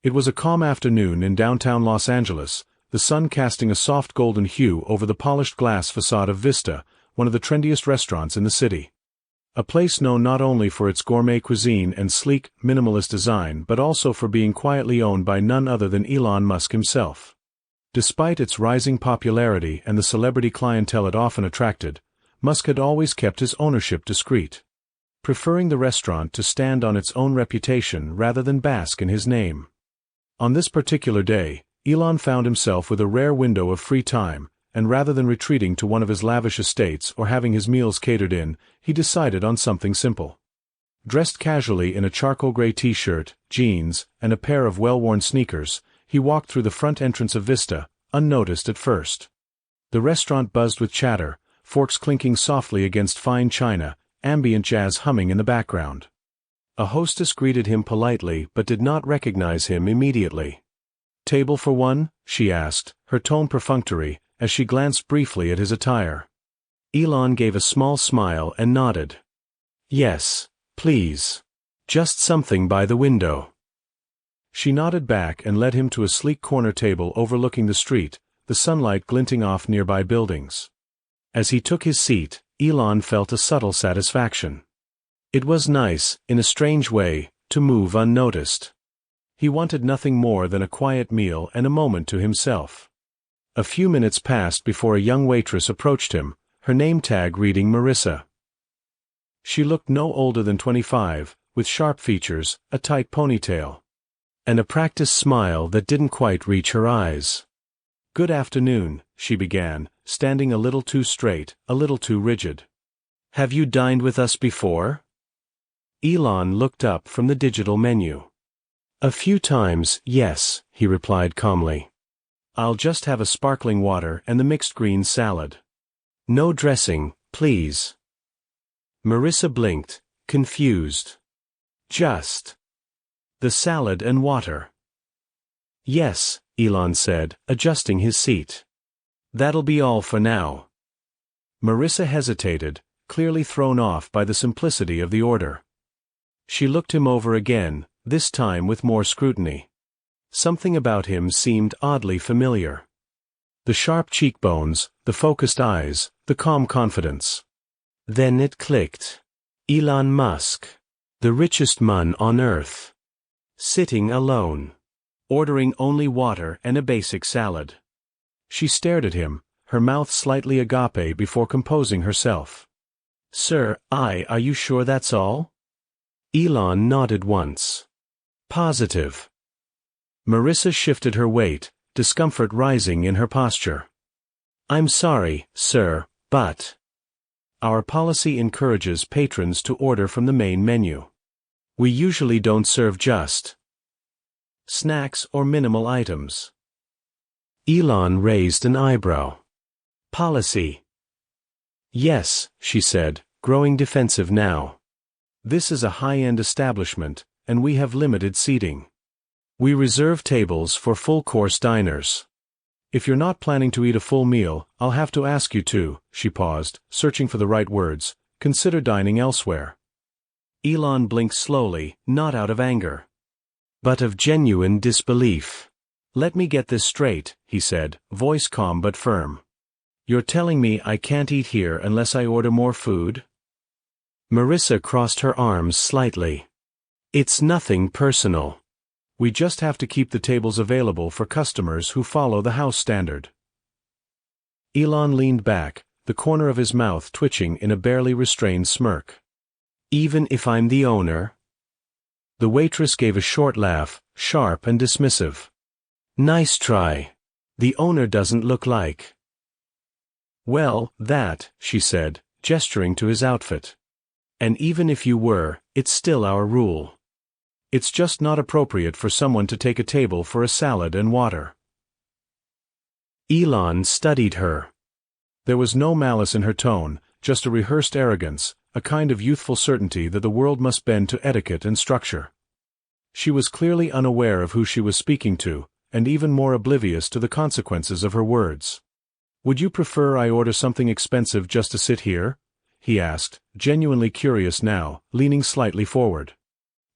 It was a calm afternoon in downtown Los Angeles, the sun casting a soft golden hue over the polished glass facade of Vista, one of the trendiest restaurants in the city. A place known not only for its gourmet cuisine and sleek, minimalist design but also for being quietly owned by none other than Elon Musk himself. Despite its rising popularity and the celebrity clientele it often attracted, Musk had always kept his ownership discreet, preferring the restaurant to stand on its own reputation rather than bask in his name. On this particular day, Elon found himself with a rare window of free time, and rather than retreating to one of his lavish estates or having his meals catered in, he decided on something simple. Dressed casually in a charcoal gray t-shirt, jeans, and a pair of well-worn sneakers, he walked through the front entrance of Vista, unnoticed at first. The restaurant buzzed with chatter, forks clinking softly against fine china, ambient jazz humming in the background. A hostess greeted him politely but did not recognize him immediately. "Table for one?" she asked, her tone perfunctory, as she glanced briefly at his attire. Elon gave a small smile and nodded. "Yes, please. Just something by the window." She nodded back and led him to a sleek corner table overlooking the street, the sunlight glinting off nearby buildings. As he took his seat, Elon felt a subtle satisfaction. It was nice, in a strange way, to move unnoticed. He wanted nothing more than a quiet meal and a moment to himself. A few minutes passed before a young waitress approached him, her name tag reading Marissa. She looked no older than 25, with sharp features, a tight ponytail, and a practiced smile that didn't quite reach her eyes. "Good afternoon," she began, standing a little too straight, a little too rigid. "Have you dined with us before?" Elon looked up from the digital menu. "A few times, yes," he replied calmly. "I'll just have a sparkling water and the mixed greens salad. No dressing, please." Marissa blinked, confused. "Just the salad and water." "Yes," Elon said, adjusting his seat. "That'll be all for now." Marissa hesitated, clearly thrown off by the simplicity of the order. She looked him over again, this time with more scrutiny. Something about him seemed oddly familiar. The sharp cheekbones, the focused eyes, the calm confidence. Then it clicked. Elon Musk, the richest man on Earth, sitting alone, ordering only water and a basic salad. She stared at him, her mouth slightly agape before composing herself. "Sir, are you sure that's all?" Elon nodded once. "Positive." Marissa shifted her weight, discomfort rising in her posture. "I'm sorry, sir, but our policy encourages patrons to order from the main menu. We usually don't serve just snacks or minimal items." Elon raised an eyebrow. "Policy?" "Yes," she said, growing defensive now. "This is a high-end establishment, and we have limited seating. We reserve tables for full-course diners. If you're not planning to eat a full meal, I'll have to ask you to," she paused, searching for the right words, "consider dining elsewhere." Elon blinked slowly, not out of anger, but of genuine disbelief. "Let me get this straight," he said, voice calm but firm. "You're telling me I can't eat here unless I order more food?" Marissa crossed her arms slightly. "It's nothing personal. We just have to keep the tables available for customers who follow the house standard." Elon leaned back, the corner of his mouth twitching in a barely restrained smirk. "Even if I'm the owner?" The waitress gave a short laugh, sharp and dismissive. "Nice try. The owner doesn't look like." "Well, that," she said, gesturing to his outfit. "And even if you were, it's still our rule. It's just not appropriate for someone to take a table for a salad and water." Elon studied her. There was no malice in her tone, just a rehearsed arrogance, a kind of youthful certainty that the world must bend to etiquette and structure. She was clearly unaware of who she was speaking to, and even more oblivious to the consequences of her words. "Would you prefer I order something expensive just to sit here?" he asked, genuinely curious now, leaning slightly forward.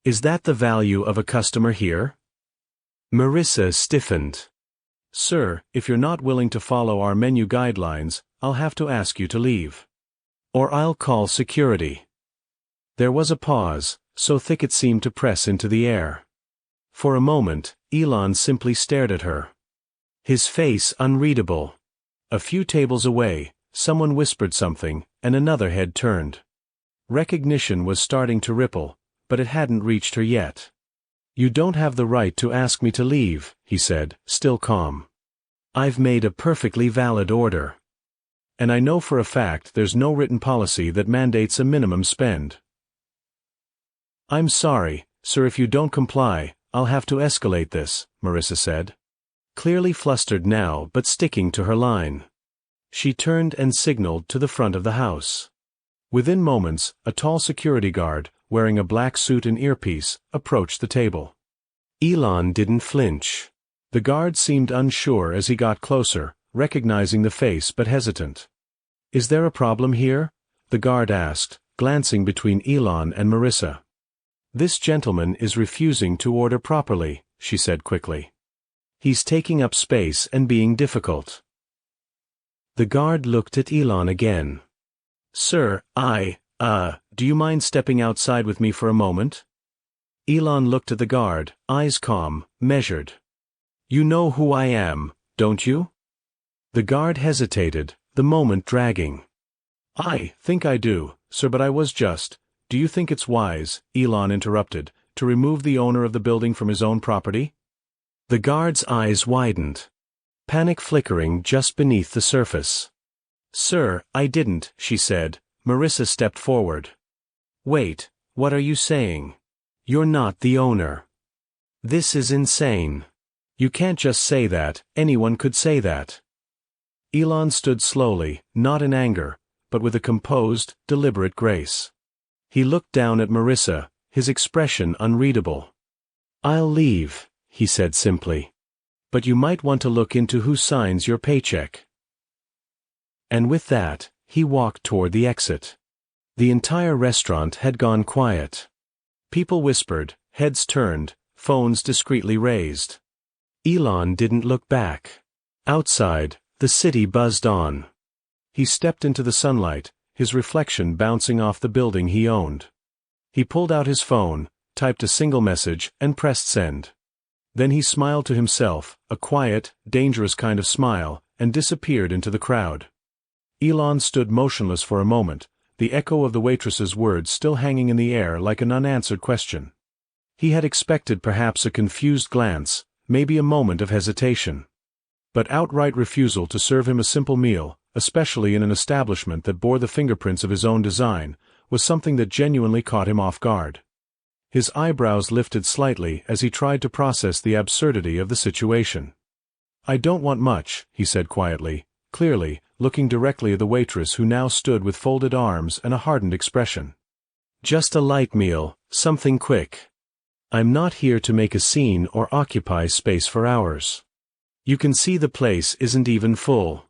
"Is that the value of a customer here?" Marissa stiffened. Sir, if you're not willing to follow our menu guidelines, I'll have to ask you to leave. Or I'll call security. There was a pause, so thick it seemed to press into the air. For a moment, Elon simply stared at her. His face unreadable. A few tables away, someone whispered something, and another head turned. Recognition was starting to ripple, but it hadn't reached her yet. You don't have the right to ask me to leave, he said, still calm. I've made a perfectly valid order. And I know for a fact there's no written policy that mandates a minimum spend. I'm sorry, sir, if you don't comply, I'll have to escalate this, Marissa said. Clearly flustered now but sticking to her line. She turned and signaled to the front of the house. Within moments, a tall security guard, wearing a black suit and earpiece, approached the table. Elon didn't flinch. The guard seemed unsure as he got closer, recognizing the face but hesitant. Is there a problem here? The guard asked, glancing between Elon and Marissa. This gentleman is refusing to order properly, she said quickly. He's taking up space and being difficult. The guard looked at Elon again. Sir, do you mind stepping outside with me for a moment? Elon looked at the guard, eyes calm, measured. You know who I am, don't you? The guard hesitated, the moment dragging. I think I do, sir, but I was just. Do you think it's wise, Elon interrupted, to remove the owner of the building from his own property? The guard's eyes widened. Panic flickering just beneath the surface. Sir, I didn't, she said. Marissa stepped forward. Wait, what are you saying? You're not the owner. This is insane. You can't just say that, anyone could say that. Elon stood slowly, not in anger, but with a composed, deliberate grace. He looked down at Marissa, his expression unreadable. I'll leave, he said simply. But you might want to look into who signs your paycheck. And with that, he walked toward the exit. The entire restaurant had gone quiet. People whispered, heads turned, phones discreetly raised. Elon didn't look back. Outside, the city buzzed on. He stepped into the sunlight, his reflection bouncing off the building he owned. He pulled out his phone, typed a single message, and pressed send. Then he smiled to himself, a quiet, dangerous kind of smile, and disappeared into the crowd. Elon stood motionless for a moment, the echo of the waitress's words still hanging in the air like an unanswered question. He had expected perhaps a confused glance, maybe a moment of hesitation. But outright refusal to serve him a simple meal, especially in an establishment that bore the fingerprints of his own design, was something that genuinely caught him off guard. His eyebrows lifted slightly as he tried to process the absurdity of the situation. I don't want much, he said quietly, clearly, looking directly at the waitress who now stood with folded arms and a hardened expression. Just a light meal, something quick. I'm not here to make a scene or occupy space for hours. You can see the place isn't even full.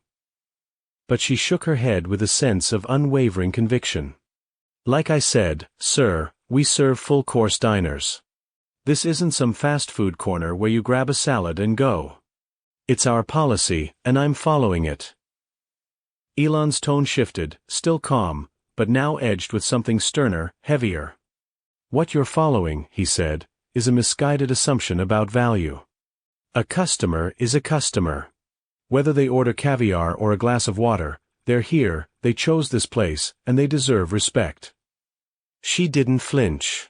But she shook her head with a sense of unwavering conviction. Like I said, sir, we serve full-course diners. This isn't some fast food corner where you grab a salad and go. It's our policy, and I'm following it. Elon's tone shifted, still calm, but now edged with something sterner, heavier. What you're following, he said, is a misguided assumption about value. A customer is a customer. Whether they order caviar or a glass of water, they're here, they chose this place, and they deserve respect. She didn't flinch.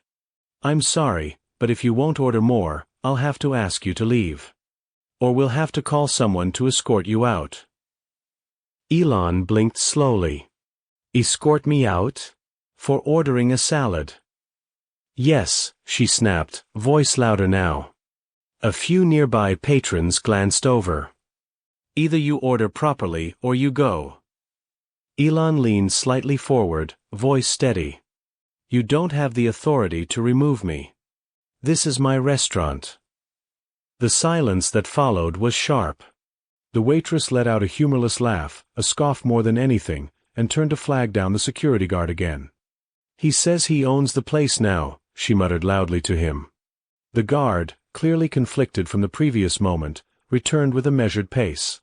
I'm sorry, but if you won't order more, I'll have to ask you to leave. Or we'll have to call someone to escort you out. Elon blinked slowly. Escort me out? For ordering a salad? Yes, she snapped, voice louder now. A few nearby patrons glanced over. Either you order properly or you go. Elon leaned slightly forward, voice steady. You don't have the authority to remove me. This is my restaurant. The silence that followed was sharp. The waitress let out a humorless laugh, a scoff more than anything, and turned to flag down the security guard again. He says he owns the place now, she muttered loudly to him. The guard, clearly conflicted from the previous moment, returned with a measured pace.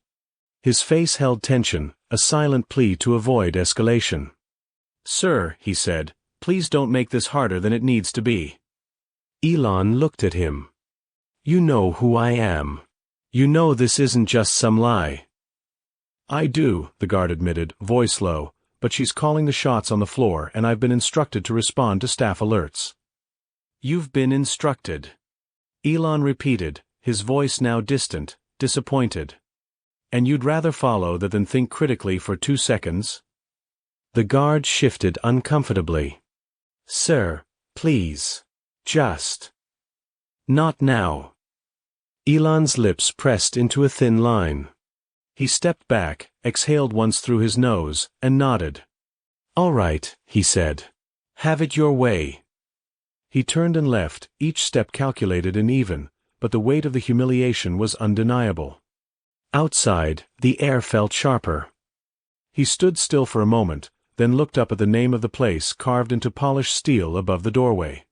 His face held tension, a silent plea to avoid escalation. "Sir," he said, "please don't make this harder than it needs to be." Elon looked at him. "You know who I am. You know this isn't just some lie." "I do," the guard admitted, voice low, "but she's calling the shots on the floor and I've been instructed to respond to staff alerts." "You've been instructed," Elon repeated, his voice now distant, disappointed. "And you'd rather follow that than think critically for 2 seconds?" The guard shifted uncomfortably. "Sir, please. Just. Not now." Elon's lips pressed into a thin line. He stepped back, exhaled once through his nose, and nodded. "All right," he said. "Have it your way." He turned and left, each step calculated and even, but the weight of the humiliation was undeniable. Outside, the air felt sharper. He stood still for a moment, then looked up at the name of the place carved into polished steel above the doorway.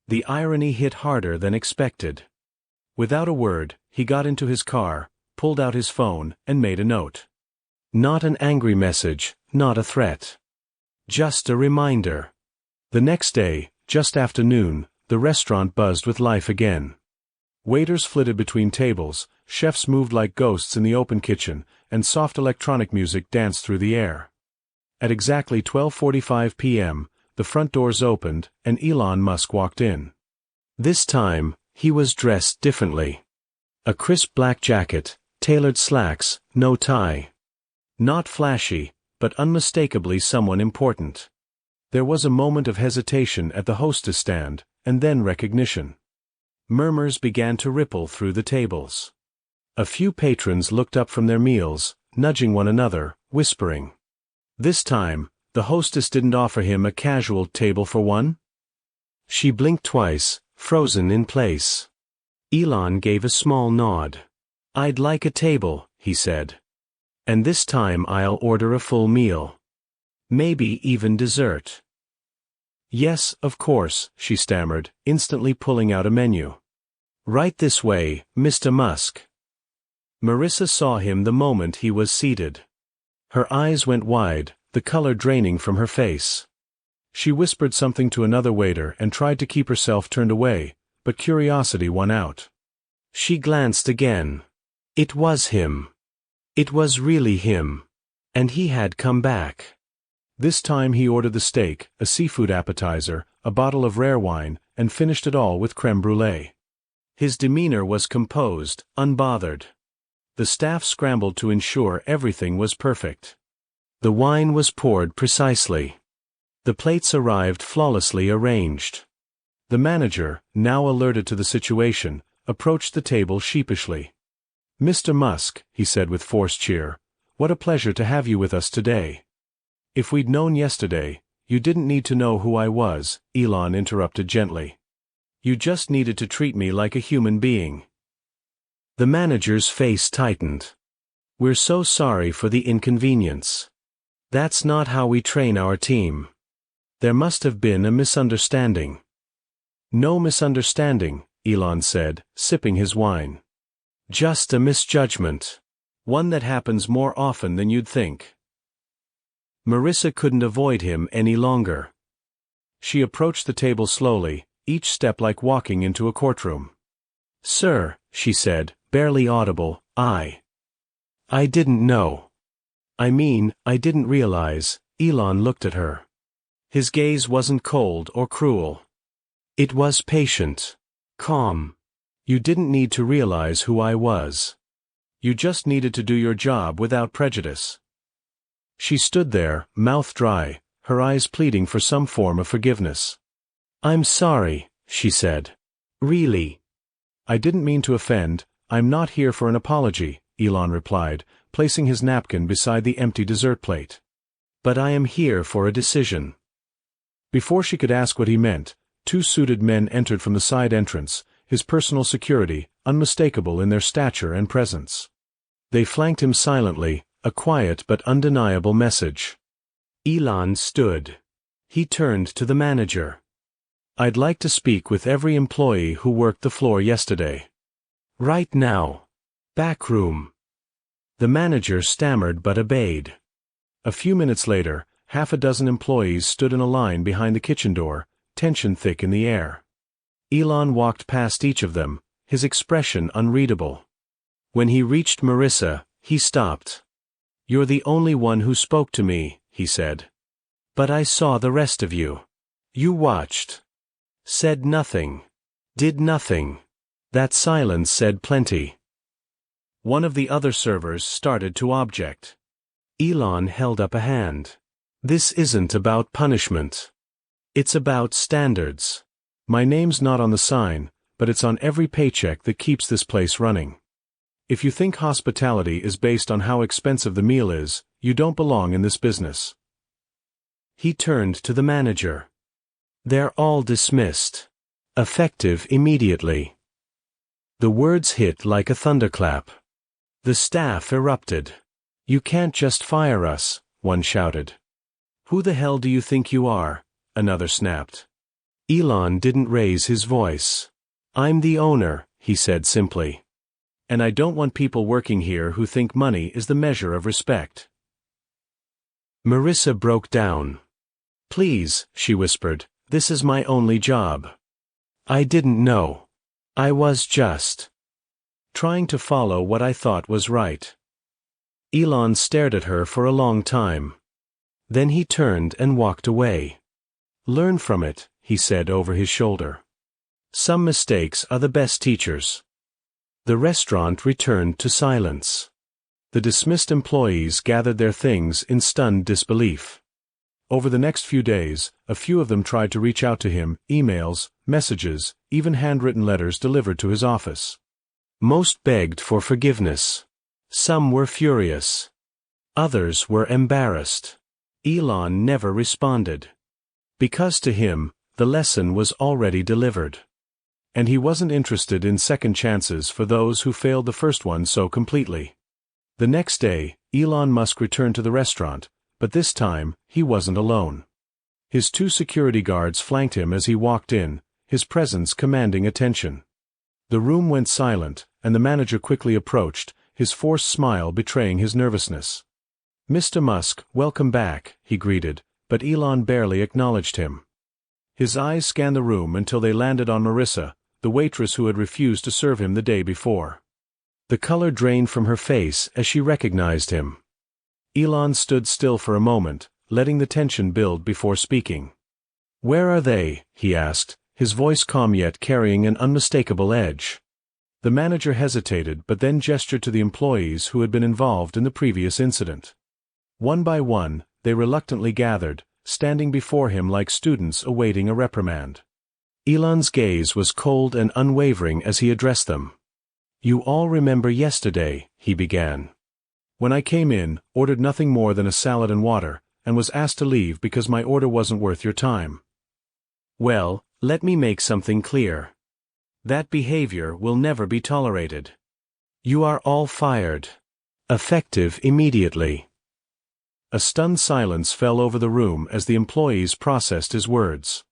The irony hit harder than expected. Without a word, he got into his car, pulled out his phone, and made a note. Not an angry message, not a threat. Just a reminder. The next day, just after noon, the restaurant buzzed with life again. Waiters flitted between tables, chefs moved like ghosts in the open kitchen, and soft electronic music danced through the air. At exactly 12:45 p.m., the front doors opened, and Elon Musk walked in. This time, he was dressed differently. A crisp black jacket, tailored slacks, no tie. Not flashy, but unmistakably someone important. There was a moment of hesitation at the hostess stand, and then recognition. Murmurs began to ripple through the tables. A few patrons looked up from their meals, nudging one another, whispering. This time, the hostess didn't offer him a casual table for one. She blinked twice, frozen in place. Elon gave a small nod. "I'd like a table," he said. "And this time I'll order a full meal. Maybe even dessert." "Yes, of course," she stammered, instantly pulling out a menu. "Right this way, Mr. Musk." Marissa saw him the moment he was seated. Her eyes went wide, the color draining from her face. She whispered something to another waiter and tried to keep herself turned away, but curiosity won out. She glanced again. It was him. It was really him. And he had come back. This time he ordered the steak, a seafood appetizer, a bottle of rare wine, and finished it all with crème brûlée. His demeanor was composed, unbothered. The staff scrambled to ensure everything was perfect. The wine was poured precisely. The plates arrived flawlessly arranged. The manager, now alerted to the situation, approached the table sheepishly. "Mr. Musk," he said with forced cheer, "what a pleasure to have you with us today." "If we'd known yesterday, you didn't need to know who I was," Elon interrupted gently. "You just needed to treat me like a human being." The manager's face tightened. "We're so sorry for the inconvenience. That's not how we train our team. There must have been a misunderstanding." "No misunderstanding," Elon said, sipping his wine. "Just a misjudgment. One that happens more often than you'd think." Marissa couldn't avoid him any longer. She approached the table slowly, each step like walking into a courtroom. "Sir," she said, barely audible, I didn't know. I didn't realize." Elon looked at her. His gaze wasn't cold or cruel. It was patient. Calm. "You didn't need to realize who I was. You just needed to do your job without prejudice." She stood there, mouth dry, her eyes pleading for some form of forgiveness. "I'm sorry," she said. "Really." "I didn't mean to offend. I'm not here for an apology," Elon replied, placing his napkin beside the empty dessert plate. "But I am here for a decision." Before she could ask what he meant, 2 suited men entered from the side entrance, his personal security, unmistakable in their stature and presence. They flanked him silently, a quiet but undeniable message. Elon stood. He turned to the manager. I'd like to speak with every employee who worked the floor yesterday. Right now. Back room. The manager stammered but obeyed. A few minutes later, half a dozen employees stood in a line behind the kitchen door, tension thick in the air. Elon walked past each of them, his expression unreadable. When he reached Marissa, he stopped. "You're the only one who spoke to me," he said. "But I saw the rest of you. You watched. Said nothing. Did nothing." That silence said plenty. One of the other servers started to object. Elon held up a hand. "This isn't about punishment. It's about standards. My name's not on the sign, but it's on every paycheck that keeps this place running. If you think hospitality is based on how expensive the meal is, you don't belong in this business." He turned to the manager. "They're all dismissed. Effective immediately." The words hit like a thunderclap. The staff erupted. "You can't just fire us," one shouted. "Who the hell do you think you are?" another snapped. Elon didn't raise his voice. "I'm the owner," he said simply. "And I don't want people working here who think money is the measure of respect." Marissa broke down. "Please," she whispered, "this is my only job. I didn't know. I was just trying to follow what I thought was right." Elon stared at her for a long time. Then he turned and walked away. "Learn from it," he said over his shoulder. "Some mistakes are the best teachers." The restaurant returned to silence. The dismissed employees gathered their things in stunned disbelief. Over the next few days, a few of them tried to reach out to him, emails, messages, even handwritten letters delivered to his office. Most begged for forgiveness. Some were furious. Others were embarrassed. Elon never responded. Because to him, the lesson was already delivered. And he wasn't interested in second chances for those who failed the first one so completely. The next day, Elon Musk returned to the restaurant, but this time, he wasn't alone. His 2 security guards flanked him as he walked in, his presence commanding attention. The room went silent, and the manager quickly approached, his forced smile betraying his nervousness. "Mr. Musk, welcome back," he greeted, but Elon barely acknowledged him. His eyes scanned the room until they landed on Marissa, the waitress who had refused to serve him the day before. The color drained from her face as she recognized him. Elon stood still for a moment, letting the tension build before speaking. "Where are they?" he asked, his voice calm yet carrying an unmistakable edge. The manager hesitated but then gestured to the employees who had been involved in the previous incident. One by one, they reluctantly gathered, standing before him like students awaiting a reprimand. Elon's gaze was cold and unwavering as he addressed them. "You all remember yesterday," he began. "When I came in, ordered nothing more than a salad and water, and was asked to leave because my order wasn't worth your time. Well, let me make something clear. That behavior will never be tolerated. You are all fired. Effective immediately." A stunned silence fell over the room as the employees processed his words.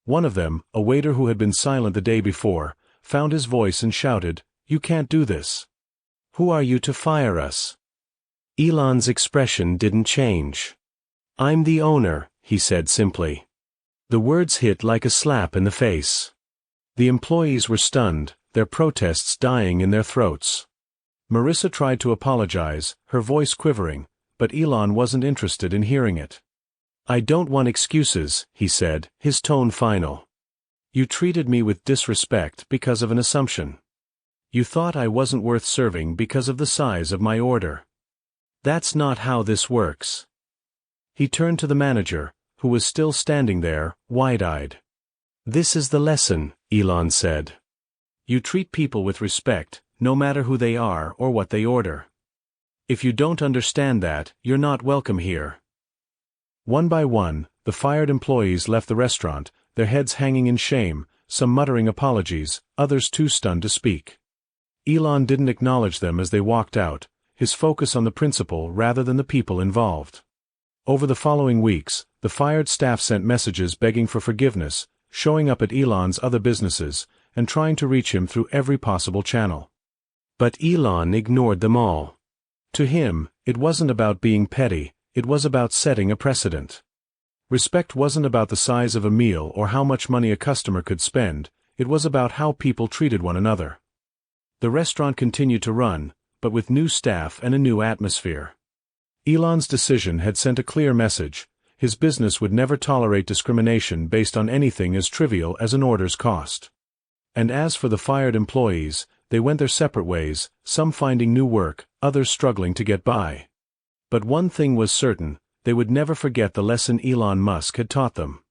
One of them, a waiter who had been silent the day before, found his voice and shouted, "You can't do this. Who are you to fire us?" Elon's expression didn't change. "I'm the owner," he said simply. The words hit like a slap in the face. The employees were stunned, their protests dying in their throats. Marissa tried to apologize, her voice quivering, but Elon wasn't interested in hearing it. "I don't want excuses," he said, his tone final. "You treated me with disrespect because of an assumption. You thought I wasn't worth serving because of the size of my order. That's not how this works." He turned to the manager, who was still standing there, wide-eyed. "This is the lesson," Elon said. "You treat people with respect, no matter who they are or what they order. If you don't understand that, you're not welcome here." One by one, the fired employees left the restaurant, their heads hanging in shame, some muttering apologies, others too stunned to speak. Elon didn't acknowledge them as they walked out, his focus on the principle rather than the people involved. Over the following weeks, the fired staff sent messages begging for forgiveness, showing up at Elon's other businesses, and trying to reach him through every possible channel. But Elon ignored them all. To him, it wasn't about being petty, it was about setting a precedent. Respect wasn't about the size of a meal or how much money a customer could spend, it was about how people treated one another. The restaurant continued to run, but with new staff and a new atmosphere. Elon's decision had sent a clear message: his business would never tolerate discrimination based on anything as trivial as an order's cost. And as for the fired employees, they went their separate ways, some finding new work, others struggling to get by. But one thing was certain: they would never forget the lesson Elon Musk had taught them.